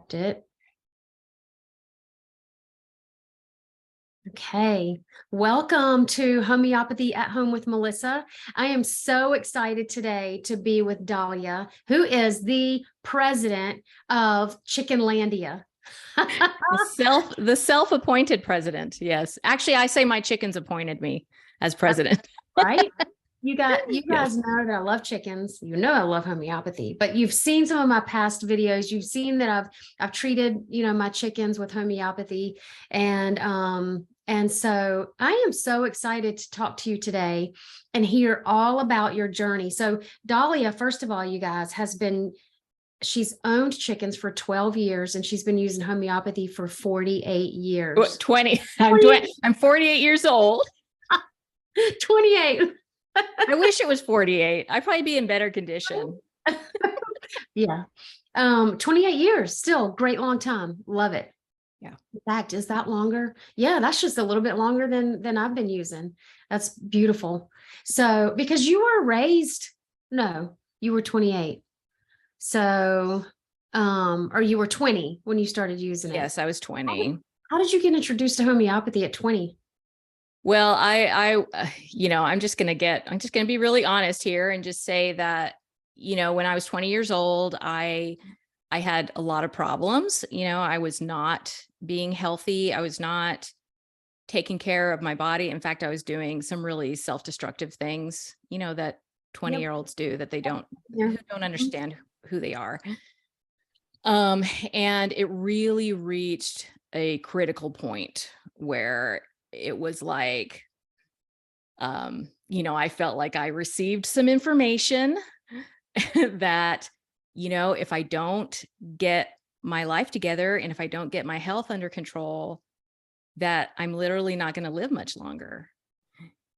accept it. Okay, welcome to Homeopathy at Home with Melissa. I am so excited today to be with Dalia, who is the president of Chickenlandia. The self-appointed president. Yes. Actually, I say my chickens appointed me as president. Right? You guys know that I love chickens. You know I love homeopathy, but you've seen some of my past videos. You've seen that I've treated, my chickens with homeopathy. And so I am so excited to talk to you today and hear all about your journey. So Dalia, first of all, you guys, she's owned chickens for 12 years and she's been using homeopathy for 48 years. 20. I'm 48 years old. 28. I wish it was 48. I'd probably be in better condition. Yeah. 28 years, still great long time. Love it. Yeah. In fact, is that longer? Yeah, that's just a little bit longer than I've been using. That's beautiful. So because you were 28. So or you were 20 when you started using it. Yes, I was 20. How did you get introduced to homeopathy at 20? Well, I'm just going to be really honest here and just say that, when I was 20 years old, I had a lot of problems. I was not being healthy. I was not taking care of my body. In fact, I was doing some really self-destructive things, that 20-year-olds do that they don't understand who they are. And it really reached a critical point where it was like, I felt like I received some information that, if I don't get my life together and if I don't get my health under control, that I'm literally not going to live much longer.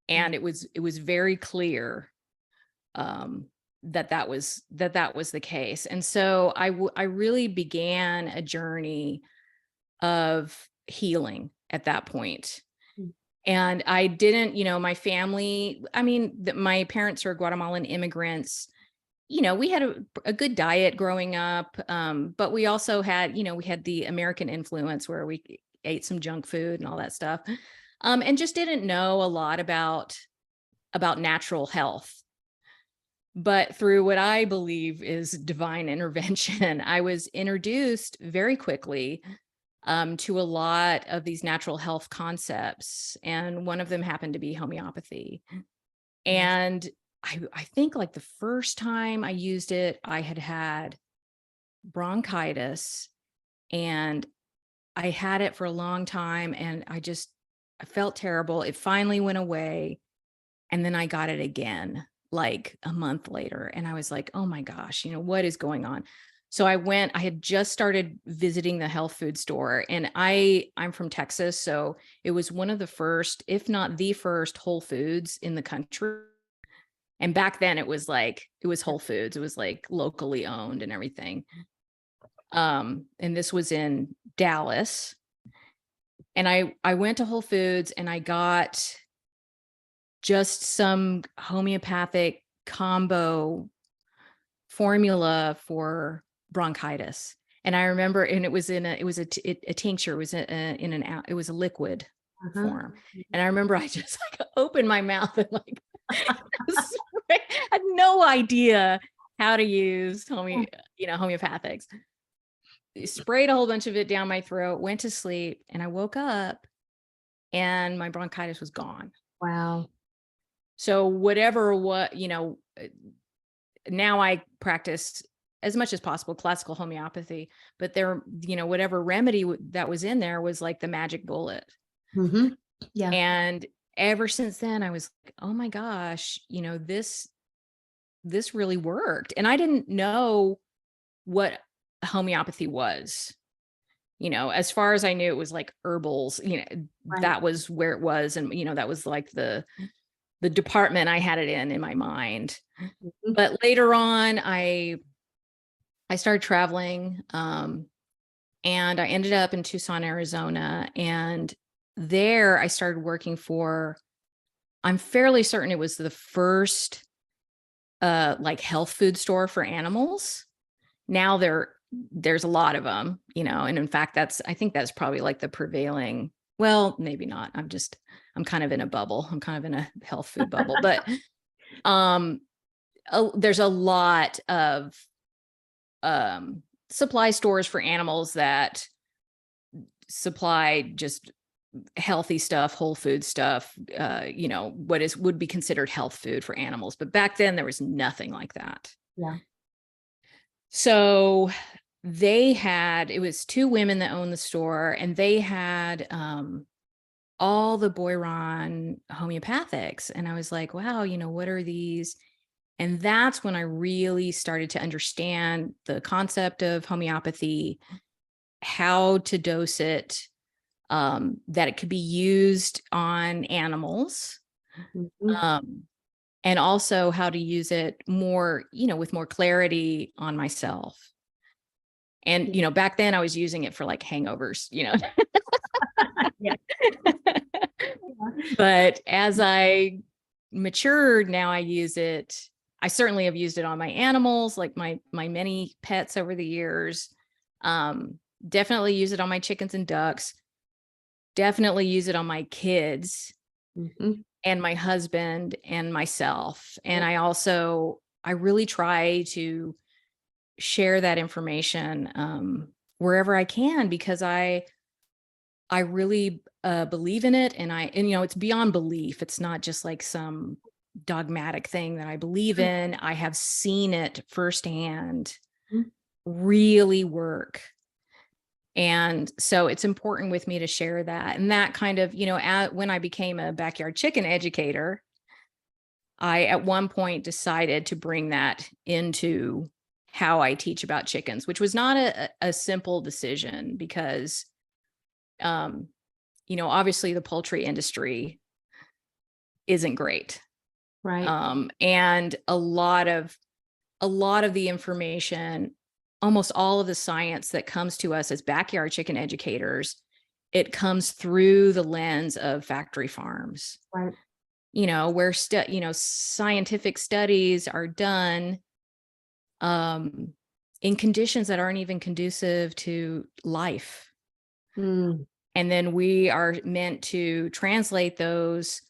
And it was very clear that was the case. And so I really began a journey of healing at that point. And I didn't, my family, my parents are Guatemalan immigrants. We had a good diet growing up, but we also had, we had the American influence where we ate some junk food and all that stuff, and just didn't know a lot about natural health. But through what I believe is divine intervention, I was introduced very quickly to a lot of these natural health concepts. And one of them happened to be homeopathy. And I think like the first time I used it, I had bronchitis and I had it for a long time and I felt terrible. It finally went away. And then I got it again, like a month later. And I was like, oh my gosh, what is going on? So I had just started visiting the health food store, and I'm from Texas. So it was one of the first, if not the first, Whole Foods in the country. And back then it was Whole Foods. It was like locally owned and everything. And this was in Dallas. And I went to Whole Foods and I got just some homeopathic combo formula for bronchitis. And I remember, and it was a tincture, it was it was a liquid form. And I remember I just like opened my mouth and like, I had no idea how to use homeopathics. Sprayed a whole bunch of it down my throat, went to sleep, and I woke up and my bronchitis was gone. Wow. So now I practice as much as possible classical homeopathy, but there, whatever remedy that was in there was like the magic bullet. Mm-hmm. Yeah. And ever since then I was like, oh my gosh, this really worked. And I didn't know what homeopathy was, as far as I knew, it was like herbals, right. That was where it was. And, that was like the department I had it in my mind. Mm-hmm. But later on, I started traveling, and I ended up in Tucson, Arizona. And there I started working I'm fairly certain it was the first, like health food store for animals. Now they're there's a lot of them, you know, and in fact, I think that's probably like the prevailing, well, maybe not. I'm kind of in a bubble. I'm kind of in a health food bubble, but um, there's a lot of supply stores for animals that supply just healthy stuff, whole food stuff, you know, would be considered health food for animals. But back then there was nothing like that. Yeah. So it was two women that owned the store, and they had all the Boiron homeopathics. And I was like, wow, you know, what are these? And that's when I really started to understand the concept of homeopathy, how to dose it, that it could be used on animals, and also how to use it more, you know, with more clarity on myself. And, you know, back then I was using it for like hangovers, you know. Yeah. But as I matured, now I use it. I certainly have used it on my animals, like my many pets over the years. Definitely use it on my chickens and ducks. Definitely use it on my kids and my husband and myself. And I really try to share that information wherever I can, because I really believe in it. And you know, it's beyond belief. It's not just like some dogmatic thing that I believe in. I have seen it firsthand really work. And so it's important with me to share that. And that kind of, you know, when I became a backyard chicken educator, I at one point decided to bring that into how I teach about chickens, which was not a simple decision, because, you know, obviously the poultry industry isn't great. Right. And a lot of the information, almost all of the science that comes to us as backyard chicken educators, it comes through the lens of factory farms. Right. You know, where you know, scientific studies are done in conditions that aren't even conducive to life. And then we are meant to translate those,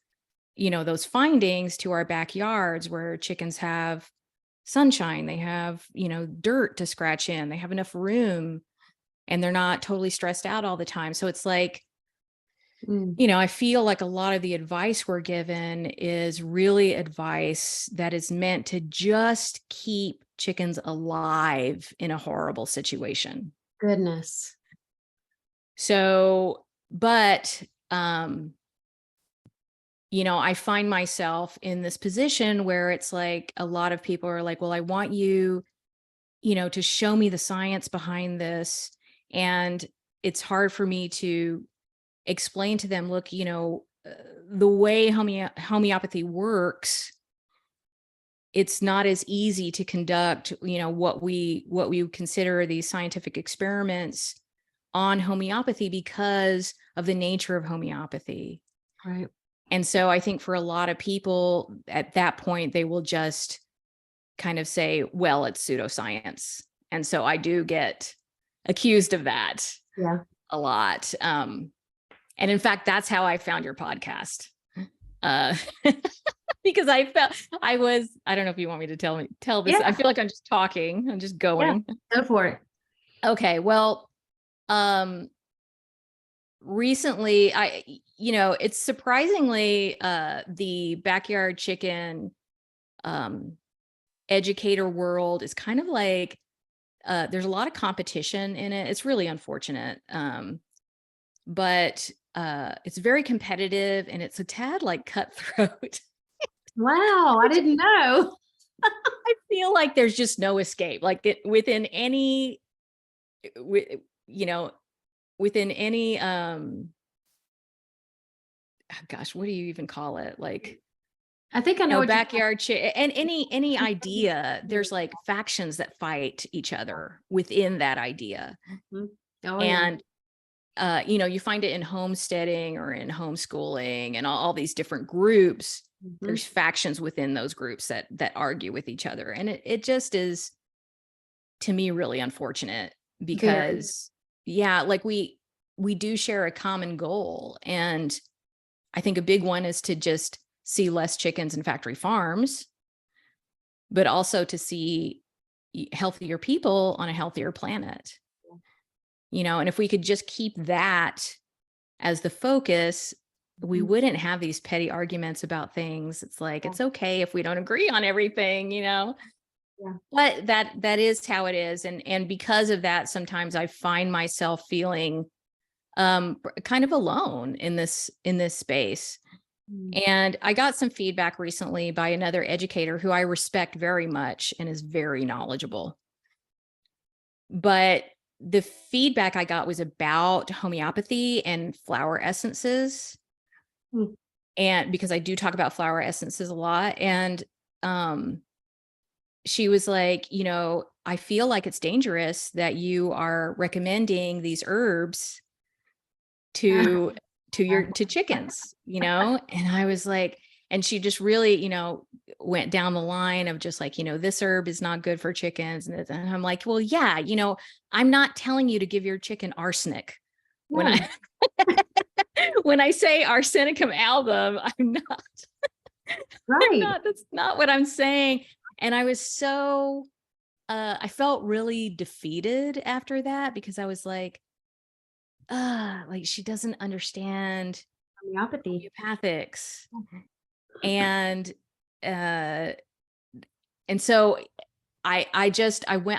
you know, those findings to our backyards, where chickens have sunshine, they have, you know, dirt to scratch in, they have enough room, and they're not totally stressed out all the time. So it's like, you know, I feel like a lot of the advice we're given is really advice that is meant to just keep chickens alive in a horrible situation. Goodness. So, but, you know, I find myself in this position where it's like a lot of people are like, well, I want you, you know, to show me the science behind this. And it's hard for me to explain to them, look, you know, the way homeopathy works, it's not as easy to conduct, you know, what we consider these scientific experiments on homeopathy because of the nature of homeopathy. Right. And so I think for a lot of people at that point, they will just kind of say, well, it's pseudoscience. And so I do get accused of that a lot. And in fact, that's how I found your podcast. Because I don't know if you want me to tell this. Yeah. I feel like I'm just talking. I'm just going. Yeah, go for it. Okay. Well, recently you know, it's surprisingly, the backyard chicken, educator world is kind of like, there's a lot of competition in it. It's really unfortunate. But it's very competitive, and it's a tad like cutthroat. Wow, I didn't know. I feel like there's just no escape. Like within any, you know, within any, gosh, what do you even call it? Like, I think I you know know, what backyard and any idea, there's like factions that fight each other within that idea. Oh, yeah. And you know, you find it in homesteading or in homeschooling and all these different groups. There's factions within those groups that argue with each other. And it just is, to me really unfortunate because yeah, like we do share a common goal. And I think a big one is to just see less chickens in factory farms, but also to see healthier people on a healthier planet. And if we could just keep that as the focus, we wouldn't have these petty arguments about things. It's like, it's okay if we don't agree on everything, Yeah. but that is how it is. And because of that, sometimes I find myself feeling kind of alone in this space. And I got some feedback recently by another educator who I respect very much and is very knowledgeable. But the feedback I got was about homeopathy and flower essences. And because I do talk about flower essences a lot. And she was like, I feel like it's dangerous that you are recommending these herbs to chickens, and I was like, and she just really, went down the line of just like, this herb is not good for chickens. And I'm like, well, yeah, I'm not telling you to give your chicken arsenic. When I when I say arsenicum album, I'm not Right. that's not what I'm saying. And I was so I felt really defeated after that because I was like she doesn't understand Homeopathy. homeopathics. And so I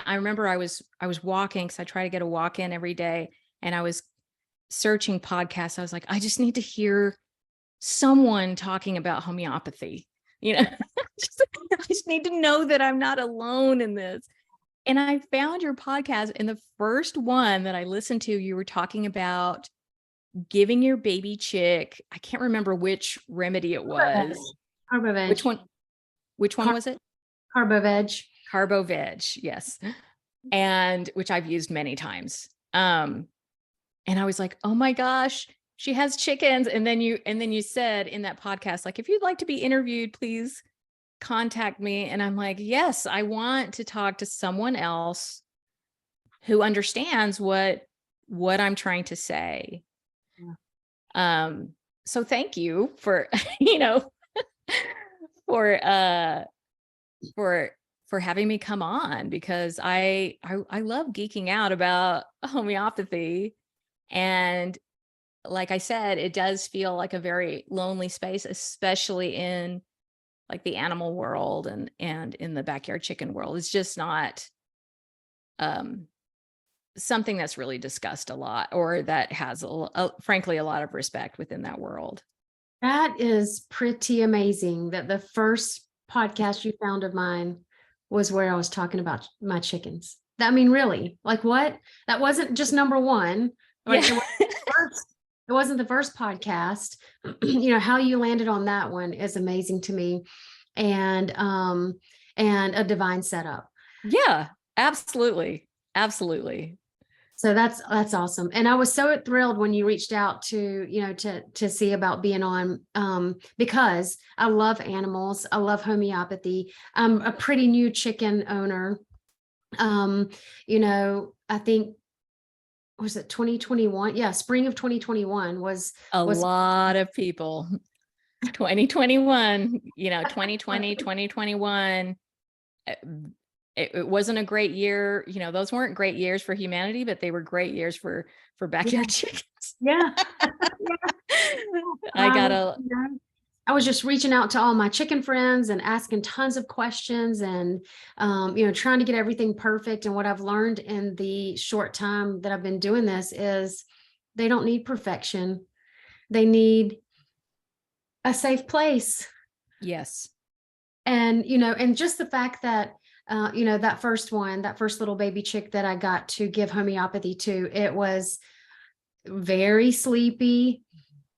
remember I was walking because I try to get a walk in every day, and I was searching podcasts. I was like, I just need to hear someone talking about homeopathy. I just need to know that I'm not alone in this. And I found your podcast, and the first one that I listened to, you were talking about giving your baby chick, I can't remember which remedy it was. Carbo-veg. Which one was it? Carbo-veg. Carbo-veg, yes. And which I've used many times. And I was like, oh my gosh, she has chickens. And then you said in that podcast, like, if you'd like to be interviewed, please contact me. And I'm like, yes, I want to talk to someone else who understands what I'm trying to say. So thank you for, for having me come on, because I love geeking out about homeopathy. And like I said, it does feel like a very lonely space, especially in like the animal world and in the backyard chicken world. It's just not something that's really discussed a lot, or that has frankly a lot of respect within that world. That is pretty amazing that the first podcast you found of mine was where I was talking about my chickens. I mean, really, like what? That wasn't just number one. Like, Yeah. it wasn't the first podcast. How you landed on that one is amazing to me. And a divine setup. Yeah, absolutely. Absolutely. So that's awesome. And I was so thrilled when you reached out to, to see about being on, because I love animals. I love homeopathy. I'm a pretty new chicken owner. I think, was it 2021? Yeah. Spring of 2021 was a lot of people. 2021, 2020, 2021. It wasn't a great year. Those weren't great years for humanity, but they were great years for backyard chickens. Yeah. I was just reaching out to all my chicken friends and asking tons of questions and, trying to get everything perfect. And what I've learned in the short time that I've been doing this is they don't need perfection. They need a safe place. Yes. And, and just the fact that, that first little baby chick that I got to give homeopathy to, it was very sleepy.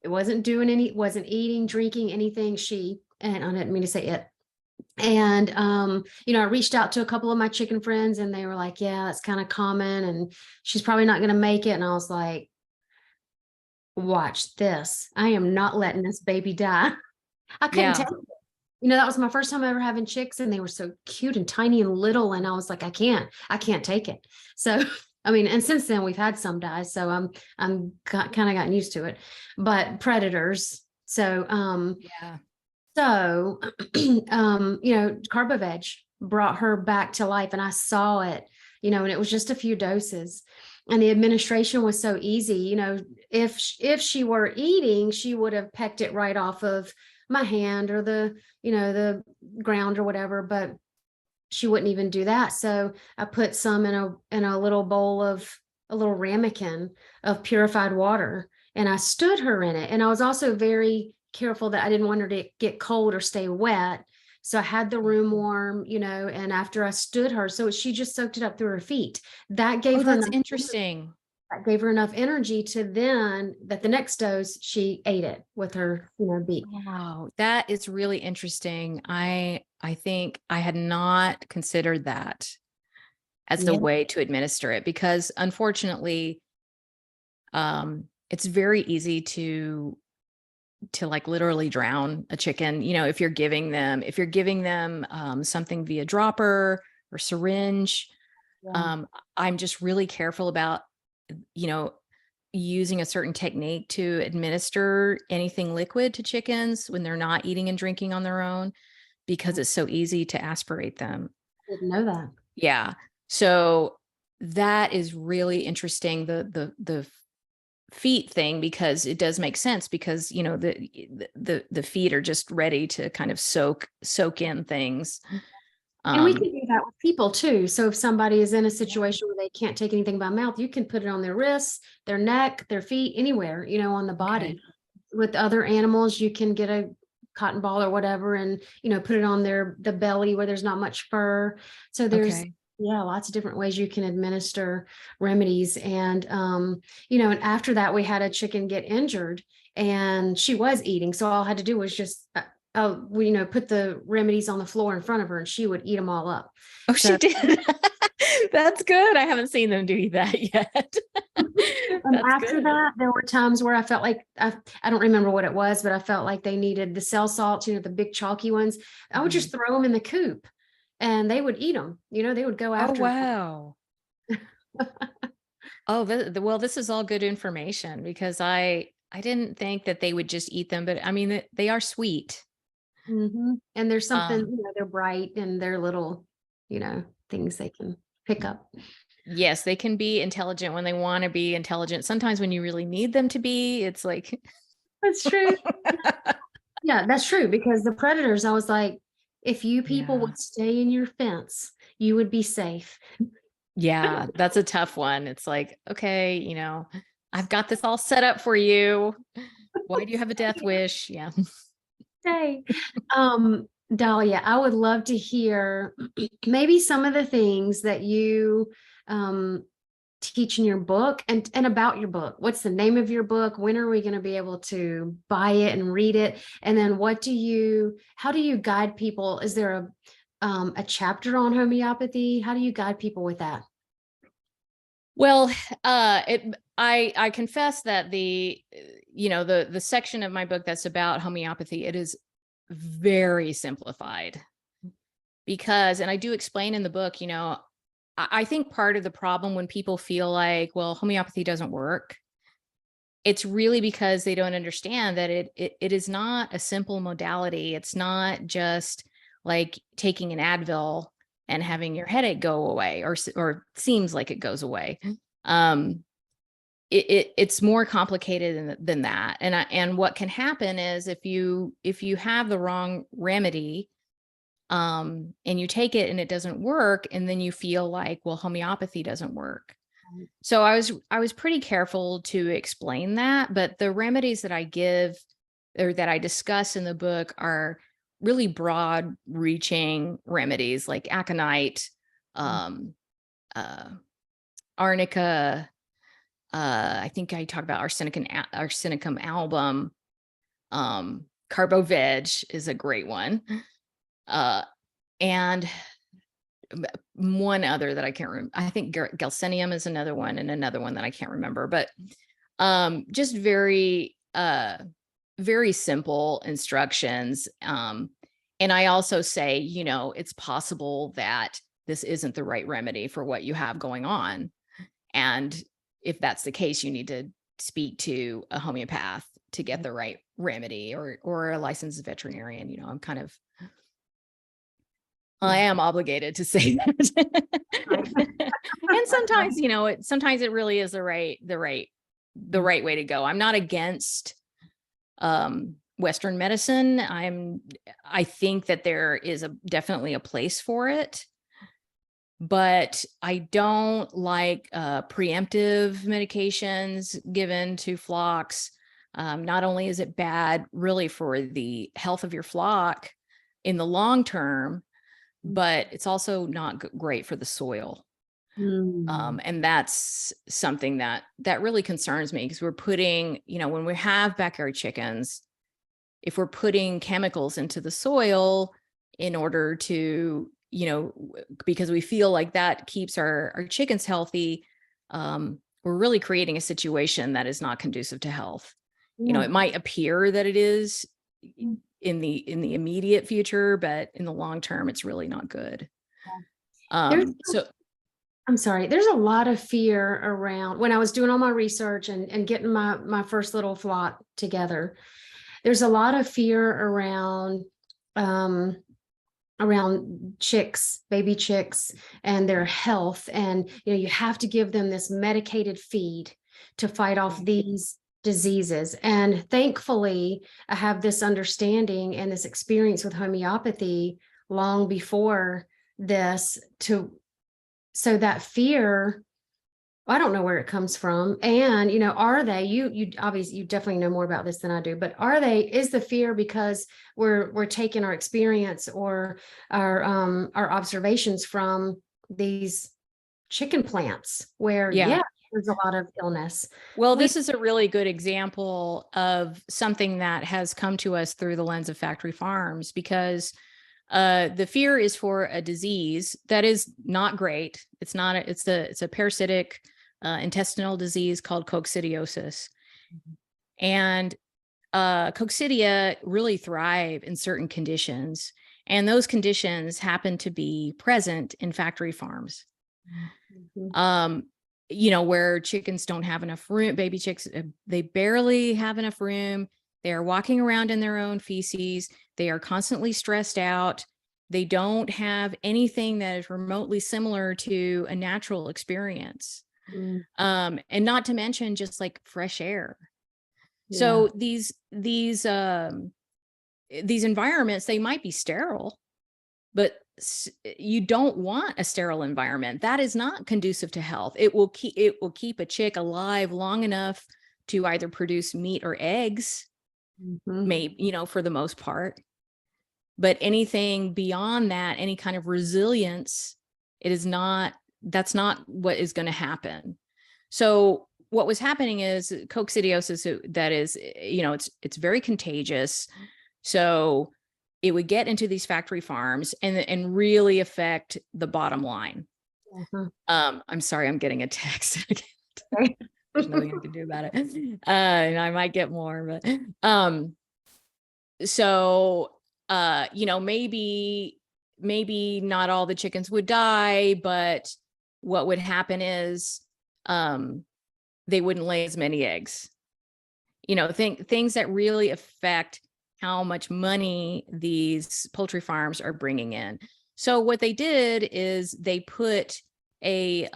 It wasn't wasn't eating, drinking anything. And I didn't mean to say it. And, I reached out to a couple of my chicken friends and they were like, yeah, that's kind of common and she's probably not going to make it. And I was like, watch this. I am not letting this baby die. I couldn't take it. that was my first time ever having chicks, and they were so cute and tiny and little. And I was like, I can't take it. So, I mean, and since then we've had some die. So I'm kind of gotten used to it, but predators. So, Yeah. so, Carbo-Veg brought her back to life, and I saw it, and it was just a few doses, and the administration was so easy. If she were eating, she would have pecked it right off of my hand or the ground or whatever, but she wouldn't even do that. So I put some in a little bowl of a little ramekin of purified water, and I stood her in it. And I was also very careful that I didn't want her to get cold or stay wet. So I had the room warm, and after I stood her, so she just soaked it up through her feet. That gave Oh, her that's enough, interesting. that gave her enough energy to then that the next dose she ate it with her, beak. Wow, that is really interesting. I think I had not considered that as the Yeah. way to administer it, because unfortunately, it's very easy to like literally drown a chicken, if you're giving them something via dropper or syringe. Yeah. I'm just really careful about, using a certain technique to administer anything liquid to chickens when they're not eating and drinking on their own, because it's so easy to aspirate them. Didn't know that. Yeah. So that is really interesting. The feet thing, because it does make sense, because the feet are just ready to kind of soak in things. And we can do that with people too. So if somebody is in a situation where they can't take anything by mouth, you can put it on their wrists, their neck, their feet, anywhere, on the body. Okay. With other animals, you can get a cotton ball or whatever and, put it on the belly where there's not much fur. So there's, Okay. yeah, lots of different ways you can administer remedies. And, and after that, we had a chicken get injured and she was eating. So all I had to do was just, we, put the remedies on the floor in front of her and she would eat them all up. Oh, So, she did. That's good. I haven't seen them do that yet. and That's after good. that, there were times where I felt like I don't remember what it was, but I felt like they needed the cell salts, the big chalky ones. I would just throw them in the coop and they would eat them. They would go Oh, after 'em. wow. Oh, well, this is all good information, because I didn't think that they would just eat them, but I mean, they are sweet. Mhm. And there's something, Um, they're bright and they're little, things they can pick up. yes, they can be intelligent when they want to be intelligent. Sometimes when you really need them to be, it's like, That's true. Yeah, that's true. Because the predators, I was like, if you people yeah. would stay in your fence, you would be safe. Yeah, that's a tough one. It's like, okay, I've got this all set up for you. Why do you have a death wish? Yeah. Say, Dahlia, I would love to hear maybe some of the things that you um teach in your book and about your book. What's the name of your book? When are we going to be able to buy it and read it? And then how do you guide people? Is there a chapter on homeopathy? How do you guide people with that? Well, I confess that the section of my book that's about homeopathy, it is very simplified, because, and I do explain in the book, I think part of the problem when people feel like, well, homeopathy doesn't work, it's really because they don't understand that it is not a simple modality. It's not just like taking an Advil and having your headache go away, or seems like it goes away. Um, it's more complicated than that. And what can happen is, if you have the wrong remedy, and you take it and it doesn't work, and then you feel like, well, homeopathy doesn't work. So I was pretty careful to explain that, but the remedies that I give, or that I discuss in the book, are really broad reaching remedies, like aconite, um, uh, arnica. I think I talk about arsenicum album. Carbo-Veg is a great one. And one other that I can't remember. I think Galsenium is another one, and another one that I can't remember, but just very simple instructions. And I also say, it's possible that this isn't the right remedy for what you have going on. And if that's the case, you need to speak to a homeopath to get the right remedy, or a licensed veterinarian. I am obligated to say that. And sometimes it really is the right way to go. I'm not against Western medicine. I think that there is definitely a place for it, but I don't like preemptive medications given to flocks. Not only is it bad really for the health of your flock in the long term, but it's also not great for the soil. And that's something that really concerns me, because we're putting, when we have backyard chickens, if we're putting chemicals into the soil in order to, because we feel like that keeps our chickens healthy, we're really creating a situation that is not conducive to health. It might appear that it is in the immediate future, but in the long term, it's really not good. I'm sorry, there's a lot of fear around when I was doing all my research and getting my first little flock together. There's a lot of fear around chicks, baby chicks, and their health. And you have to give them this medicated feed to fight off these diseases. And thankfully, I have this understanding and this experience with homeopathy long before this, so that fear, I don't know where it comes from. And, are they, you obviously, you definitely know more about this than I do, but is the fear because we're taking our experience or our observations from these chicken plants where, there's a lot of illness. Well, this is a really good example of something that has come to us through the lens of factory farms, because the fear is for a disease that is not great. It's a parasitic intestinal disease called coaxidiosis. And coccidia really thrive in certain conditions. And those conditions happen to be present in factory farms. Where chickens don't have enough room, baby chicks, they barely have enough room. They are walking around in their own feces. They are constantly stressed out. They don't have anything that is remotely similar to a natural experience. And not to mention just like fresh air. So these environments, they might be sterile, but you don't want a sterile environment. That is not conducive to health. It will keep a chick alive long enough to either produce meat or eggs, maybe, for the most part. But anything beyond that, any kind of resilience, that's not what is going to happen. So what was happening is coaxidiosis, that is, it's very contagious. So it would get into these factory farms and really affect the bottom line. I'm sorry, I'm getting a text. There's nothing I can do about it. And I might get more, but maybe not all the chickens would die, but what would happen is they wouldn't lay as many eggs. Things that really affect how much money these poultry farms are bringing in. So what they did is they put a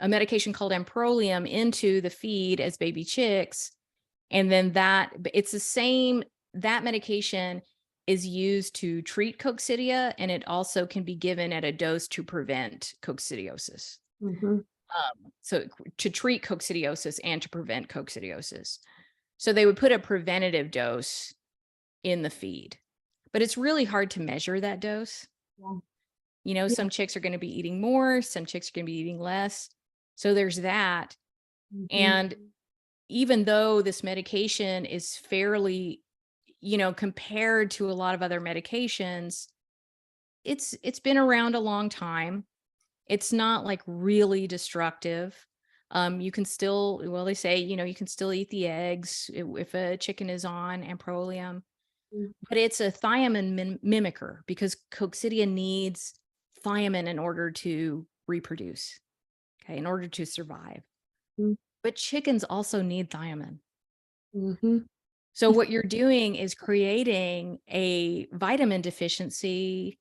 medication called amprolium into the feed as baby chicks. And then that medication is used to treat coccidia, and it also can be given at a dose to prevent coccidiosis. So to treat coccidiosis and to prevent coccidiosis. So they would put a preventative dose in the feed, but it's really hard to measure that dose. Some chicks are going to be eating more, some chicks are going to be eating less. So there's that. And even though this medication is fairly, compared to a lot of other medications, it's been around a long time. It's not like really destructive. You can still, they say, you can still eat the eggs if a chicken is on amprolium. but it's a thiamine mimicker because coccidia needs thiamine in order to reproduce, okay, in order to survive. But chickens also need thiamine. So what you're doing is creating a vitamin deficiency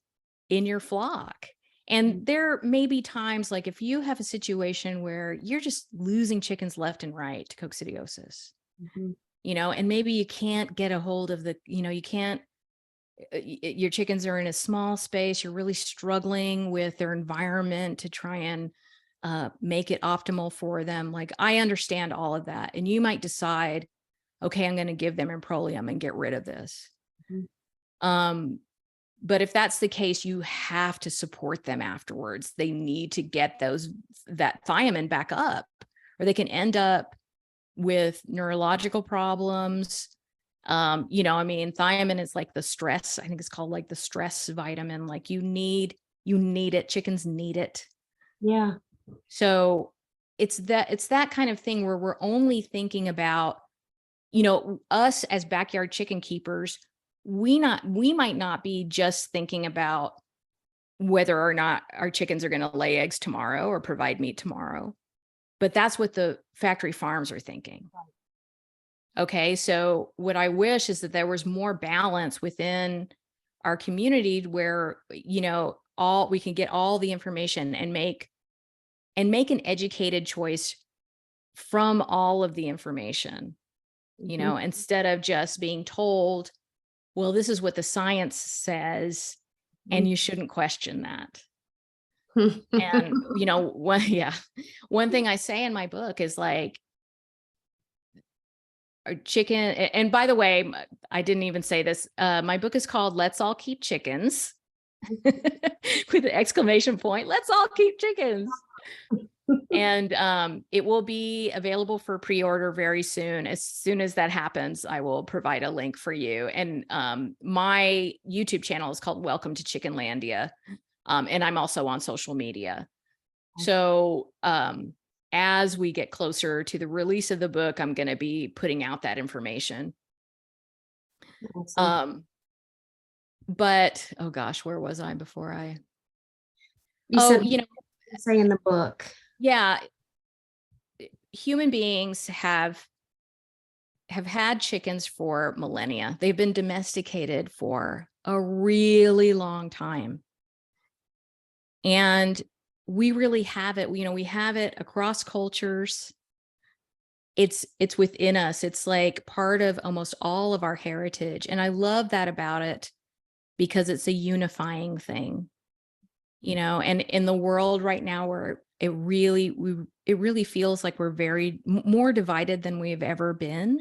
in your flock. And there may be times like if you have a situation where you're just losing chickens left and right to coaxidiosis, and maybe you can't get a hold of you can't, your chickens are in a small space, you're really struggling with their environment to try and make it optimal for them. Like, I understand all of that. And you might decide, okay, I'm going to give them Improlium and get rid of this. But if that's the case, you have to support them afterwards. They need to get that thiamine back up, or they can end up with neurological problems. Thiamine is like the stress. I think it's called like the stress vitamin. Like you need it. Chickens need it. Yeah. So it's that kind of thing where we're only thinking about, us as backyard chicken keepers. We might not be just thinking about whether or not our chickens are going to lay eggs tomorrow or provide meat tomorrow, but that's what the factory farms are thinking. Okay. So what I wish is that there was more balance within our community where, we can get all the information and make an educated choice from all of the information, instead of just being told, well, this is what the science says, and you shouldn't question that. And, one thing I say in my book is like, chicken. And by the way, I didn't even say this. My book is called Let's All Keep Chickens with an exclamation point. Let's all keep chickens. And it will be available for pre-order very soon. As soon as that happens, I will provide a link for you. And my YouTube channel is called Welcome to Chickenlandia. And I'm also on social media. So as we get closer to the release of the book, I'm going to be putting out that information. Awesome. But, oh gosh, where was I before I? You said, say in the book. Yeah. Human beings have had chickens for millennia. They've been domesticated for a really long time. And we really have it, we have it across cultures. It's within us. It's like part of almost all of our heritage. And I love that about it because it's a unifying thing, and in the world right now where it really feels like we're very more divided than we've ever been,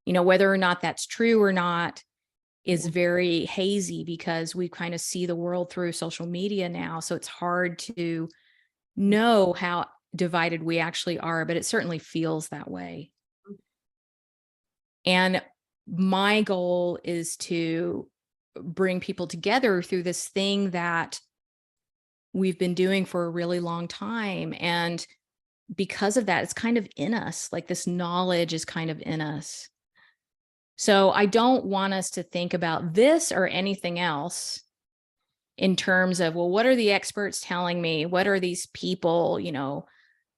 whether or not that's true or not is very hazy because we kind of see the world through social media now. So it's hard to know how divided we actually are, but it certainly feels that way. And my goal is to bring people together through this thing that we've been doing for a really long time. And because of that, it's kind of in us, like this knowledge is kind of in us. So I don't want us to think about this or anything else in terms of, well, what are the experts telling me? What are these people,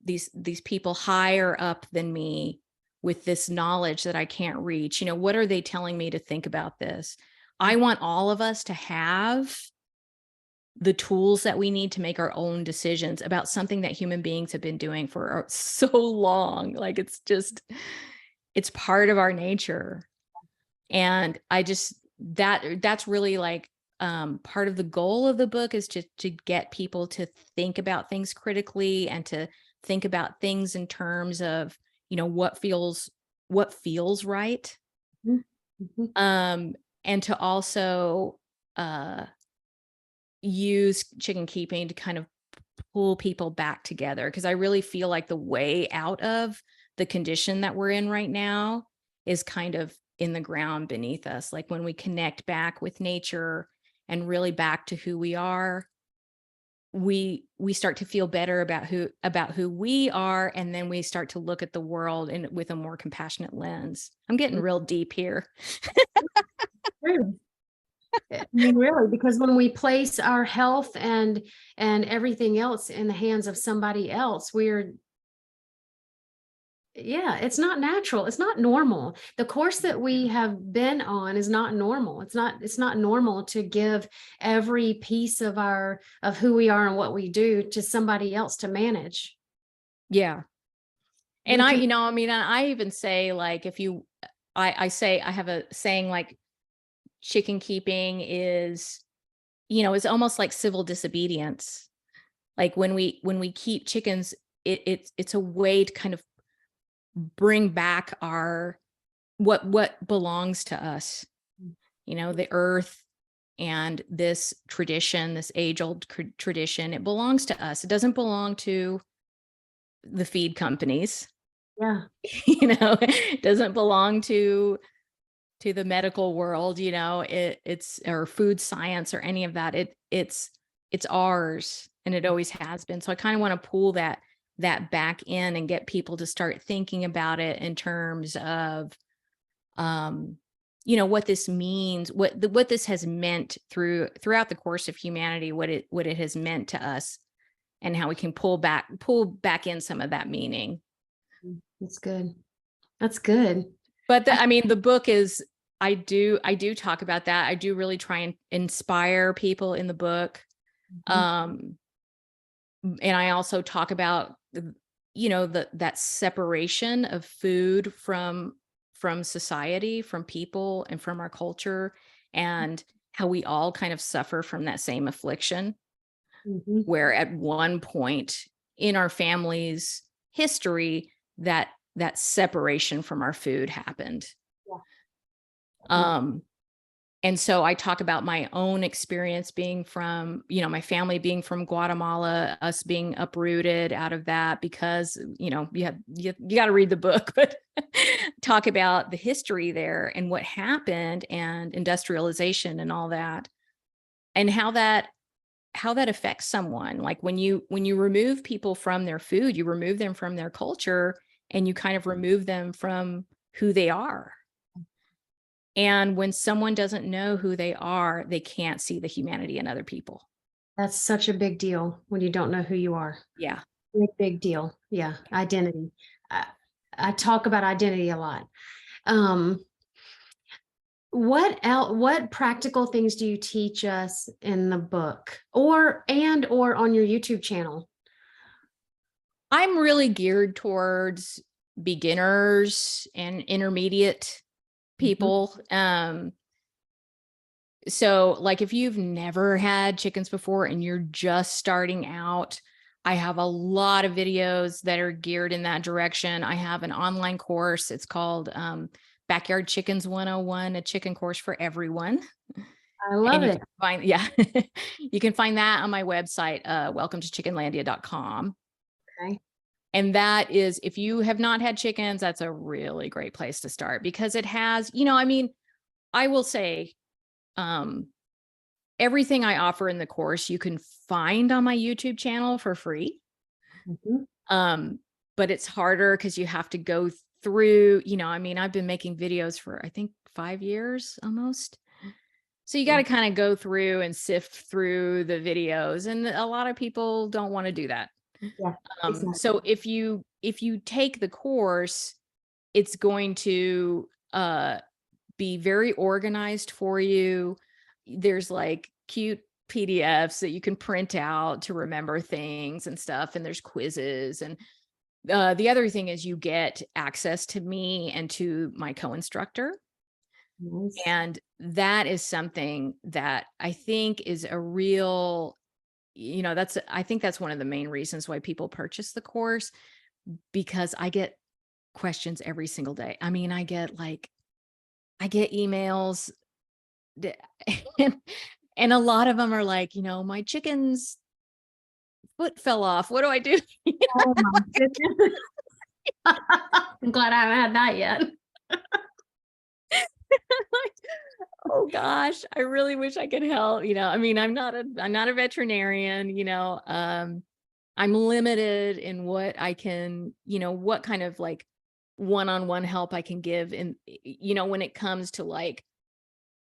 these people higher up than me with this knowledge that I can't reach? What are they telling me to think about this? I want all of us to have the tools that we need to make our own decisions about something that human beings have been doing for so long. Like it's part of our nature. And that's really like part of the goal of the book is to get people to think about things critically and to think about things in terms of, what feels right. And to also use chicken keeping to kind of pull people back together. Because I really feel like the way out of the condition that we're in right now is kind of in the ground beneath us. Like when we connect back with nature and really back to who we are, we start to feel better about who we are. And then we start to look at the world with a more compassionate lens. I'm getting real deep here. True. I mean, really, because when we place our health and everything else in the hands of somebody else, yeah, it's not natural. It's not normal. The course that we have been on is not normal. It's not normal to give every piece of who we are and what we do to somebody else to manage. Yeah. And We I, can, I mean, I even say, like, if you, I say, I have a saying, like, chicken keeping is, is almost like civil disobedience. Like, when we keep chickens, it's a way to kind of bring back our what belongs to us, the earth, and this tradition, this age-old tradition. It belongs to us. It doesn't belong to the feed companies. yeah, It doesn't belong to the medical world, it's, or food science or any of that. It's ours, and it always has been. So I kind of want to pull that back in and get people to start thinking about it in terms of, what this means, what this has meant throughout the course of humanity, what it has meant to us, and how we can pull back in some of that meaning. that's good. That's good. But I mean, the book is, I do talk about that. I do really try and inspire people in the book. And I also talk about, that separation of food from society, from people, and from our culture, and how we all kind of suffer from that same affliction, where at one point in our family's history, that separation from our food happened. And so I talk about my own experience being from, my family being from Guatemala, us being uprooted out of that, because, you got to read the book, but talk about the history there and what happened, and industrialization and all that, and how that affects someone. Like, when you remove people from their food, you remove them from their culture, and you kind of remove them from who they are. And when someone doesn't know who they are, they can't see the humanity in other people. That's such a big deal when you don't know who you are. Yeah. Big deal. Yeah. Identity. I talk about identity a lot. What practical things do you teach us in the book, or on your YouTube channel? I'm really geared towards beginners and intermediate people. So, like, if you've never had chickens before and you're just starting out, I have a lot of videos that are geared in that direction. I have an online course. It's called Backyard Chickens 101, a chicken course for everyone. I love it. You can find that on my website, welcome to chickenlandia.com. Okay. And that is, if you have not had chickens, that's a really great place to start, because it has, I mean, I will say, everything I offer in the course you can find on my YouTube channel for free. But it's harder because you have to go through, I mean, I've been making videos for, I think, 5 years almost. So you got to kind of go through and sift through the videos, and a lot of people don't want to do that. Yeah. Exactly. So if you take the course, it's going to be very organized for you. There's like cute PDFs that you can print out to remember things and stuff, and there's quizzes. And the other thing is, you get access to me and to my co-instructor. Nice. And that is something that I think is a real, I think that's one of the main reasons why people purchase the course, because I get questions every single day. I mean, I get emails and a lot of them are like, my chicken's foot fell off. What do I do? Oh my goodness. I'm glad I haven't had that yet. Oh gosh, I really wish I could help. I mean, I'm not a veterinarian, I'm limited in what I can, what kind of like one-on-one help I can give. And, when it comes to like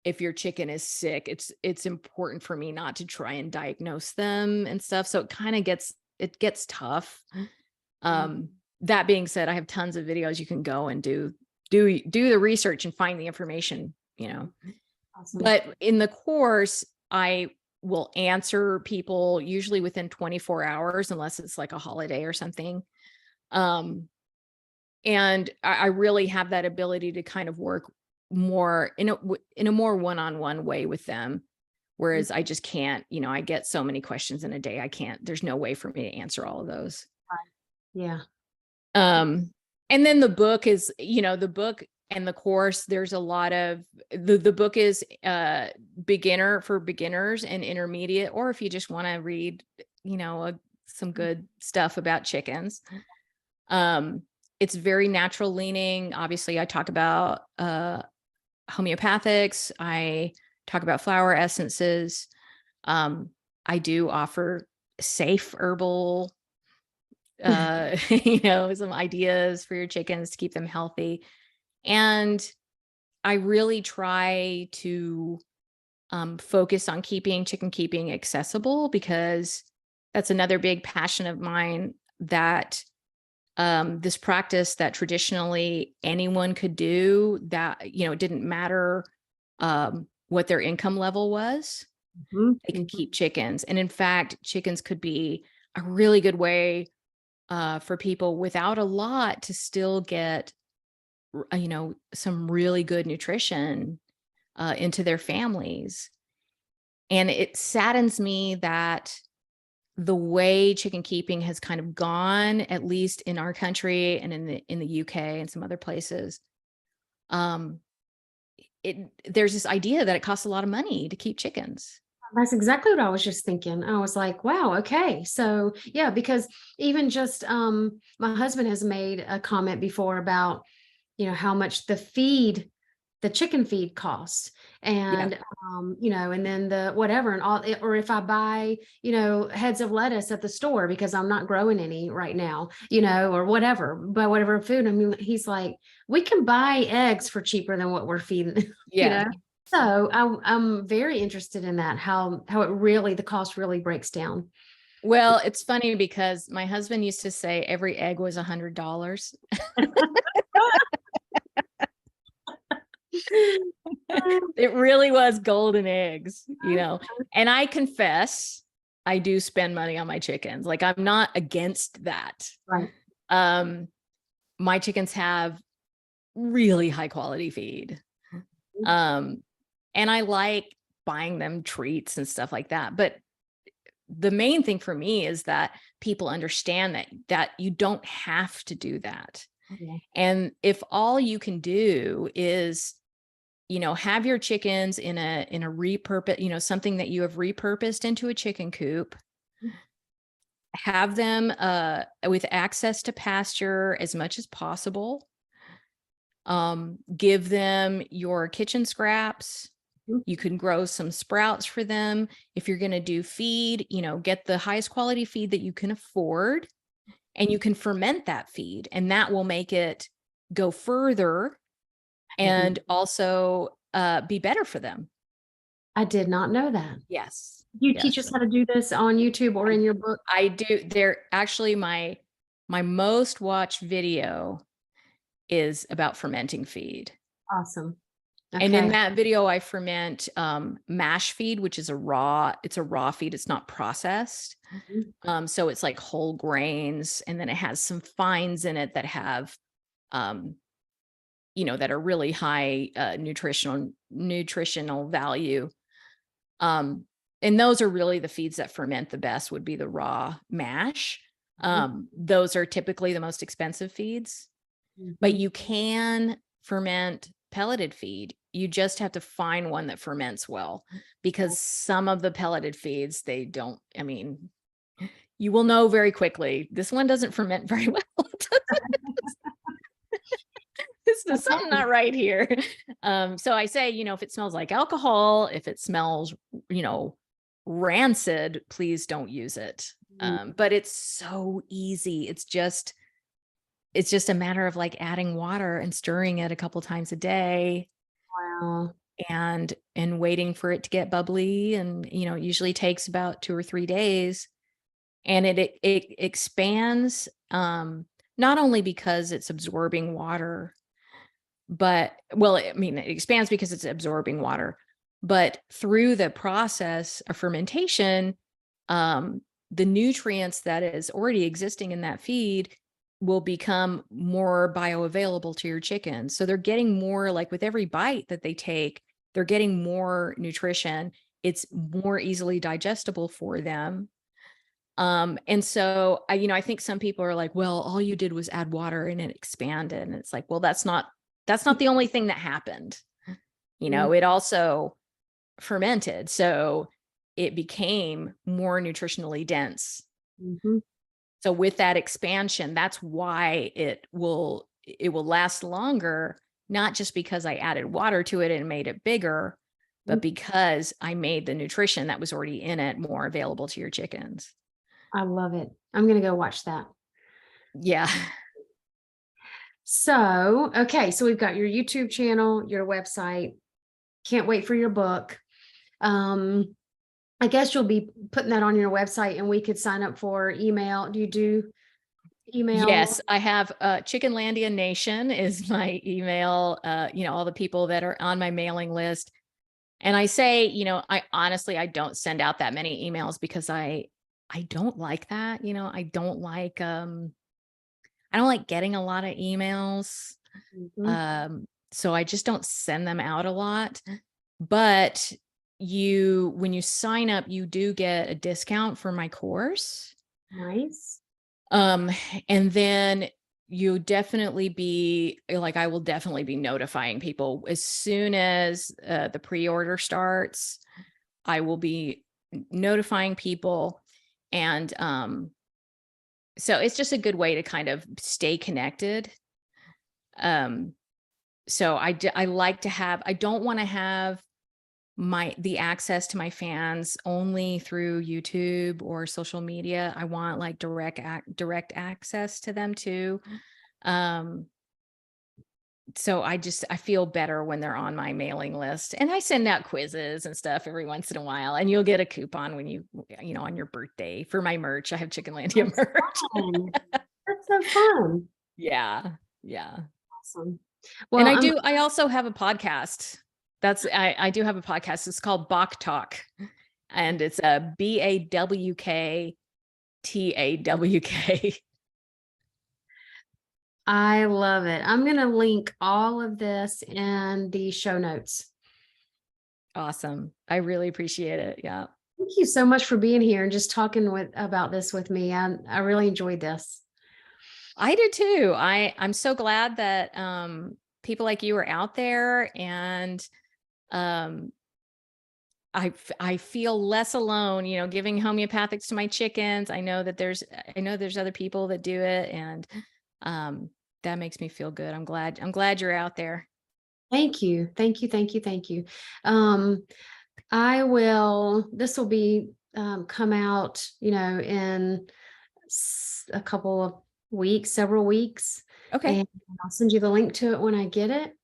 if your chicken is sick, it's important for me not to try and diagnose them and stuff. So it gets tough. That being said, I have tons of videos you can go and do the research and find the information, Awesome. But in the course, I will answer people usually within 24 hours, unless it's like a holiday or something. And I really have that ability to kind of work more in a more one-on-one way with them. Whereas I just can't, I get so many questions in a day. There's no way for me to answer all of those. Yeah. And then the book is, the book and the course, there's a lot of the book is beginner for beginners and intermediate, or if you just want to read, some good stuff about chickens. It's very natural leaning. Obviously, I talk about homeopathics. I talk about flower essences. I do offer safe herbal, some ideas for your chickens to keep them healthy. And I really try to focus on keeping chicken keeping accessible, because that's another big passion of mine, that this practice that traditionally anyone could do, that, it didn't matter what their income level was, they could keep chickens. And in fact, chickens could be a really good way for people without a lot to still get, some really good nutrition into their families. And it saddens me that the way chicken keeping has kind of gone, at least in our country and in the UK and some other places, there's this idea that it costs a lot of money to keep chickens. That's exactly what I was just thinking. I was like, wow, okay. So yeah, because even just my husband has made a comment before about, how much the chicken feed costs. And and then the whatever and all, or if I buy, heads of lettuce at the store because I'm not growing any right now, or whatever, buy whatever food. I mean, he's like, we can buy eggs for cheaper than what we're feeding, Yeah. So I'm very interested in that, how it really, the cost really breaks down. Well, it's funny because my husband used to say every egg was $100. It really was golden eggs, and I confess, I do spend money on my chickens. Like, I'm not against that. Right. My chickens have really high quality feed. And I like buying them treats and stuff like that. But the main thing for me is that people understand that you don't have to do that. Yeah. And if all you can do is, have your chickens in a repurpose, something that you have repurposed into a chicken coop, have them with access to pasture as much as possible. Give them your kitchen scraps. You can grow some sprouts for them. If you're going to do feed, get the highest quality feed that you can afford, and you can ferment that feed, and that will make it go further and also be better for them. I did not know that. Yes. You teach us how to do this on YouTube or in your book? I do. They're actually my most watched video is about fermenting feed. Awesome. Okay. And in Okay. that video, I ferment mash feed, which is a raw feed. It's not processed. So it's like whole grains, and then it has some fines in it that have, that are really high nutritional value. And those are really the feeds that ferment the best, would be the raw mash. Those are typically the most expensive feeds, but you can ferment pelleted feed. You just have to find one that ferments well, because some of the pelleted feeds, you will know very quickly, this one doesn't ferment very well. There's something not right here. So I say, if it smells like alcohol, if it smells, rancid, please don't use it. But it's so easy. It's just a matter of like adding water and stirring it a couple times a day. Wow. and waiting for it to get bubbly. And, it usually takes about 2 or 3 days. And it expands, not only because it's absorbing water, but I mean, it expands because it's absorbing water, but through the process of fermentation, the nutrients that is already existing in that feed will become more bioavailable to your chickens. So they're getting more, like with every bite that they take, they're getting more nutrition. It's more easily digestible for them. And so I think some people are like, well, all you did was add water and it expanded. And it's like, well, that's not the only thing that happened. It also fermented. So it became more nutritionally dense. Mm-hmm. So with that expansion, that's why it will last longer, not just because I added water to it and made it bigger, but because I made the nutrition that was already in it more available to your chickens. I love it. I'm going to go watch that. Yeah. So, okay. So we've got your YouTube channel, your website. Can't wait for your book. I guess you'll be putting that on your website and we could sign up for email. Do you do email? Yes, I have Chickenlandia Nation is my email, all the people that are on my mailing list. And I say, I honestly, I don't send out that many emails because I don't like that. I don't like getting a lot of emails. Mm-hmm. So I just don't send them out a lot. But when you sign up, you do get a discount for my course. Nice. And then you definitely be like, I will definitely be notifying people as soon as the pre-order starts. I will be notifying people. And so it's just a good way to kind of stay connected. So I like to have, I don't want to have the access to my fans only through YouTube or social media. I want like direct access to them too. So I feel better when they're on my mailing list, and I send out quizzes and stuff every once in a while, and you'll get a coupon when you on your birthday for my merch. I have Chickenlandia That's merch. fun. That's so fun. Yeah. Yeah. Awesome. And Well, I also have a podcast. I do have a podcast. It's called Bach Talk, and it's a BAWK TAWK. I love it. I'm going to link all of this in the show notes. Awesome. I really appreciate it. Yeah. Thank you so much for being here and just talking about this with me. I really enjoyed this. I did too. I'm so glad that people like you are out there, and I feel less alone, giving homeopathics to my chickens. I know there's other people that do it, and that makes me feel good. I'm glad you're out there. Thank you. Thank you. Thank you. Thank you. This will be come out, in a couple of weeks, several weeks. Okay. And I'll send you the link to it when I get it.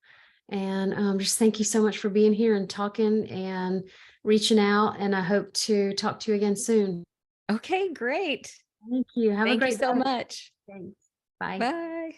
And just thank you so much for being here and talking and reaching out. And I hope to talk to you again soon. Okay, great. Thank you. Have a Thank you great so day. much. Thanks. Bye. Bye.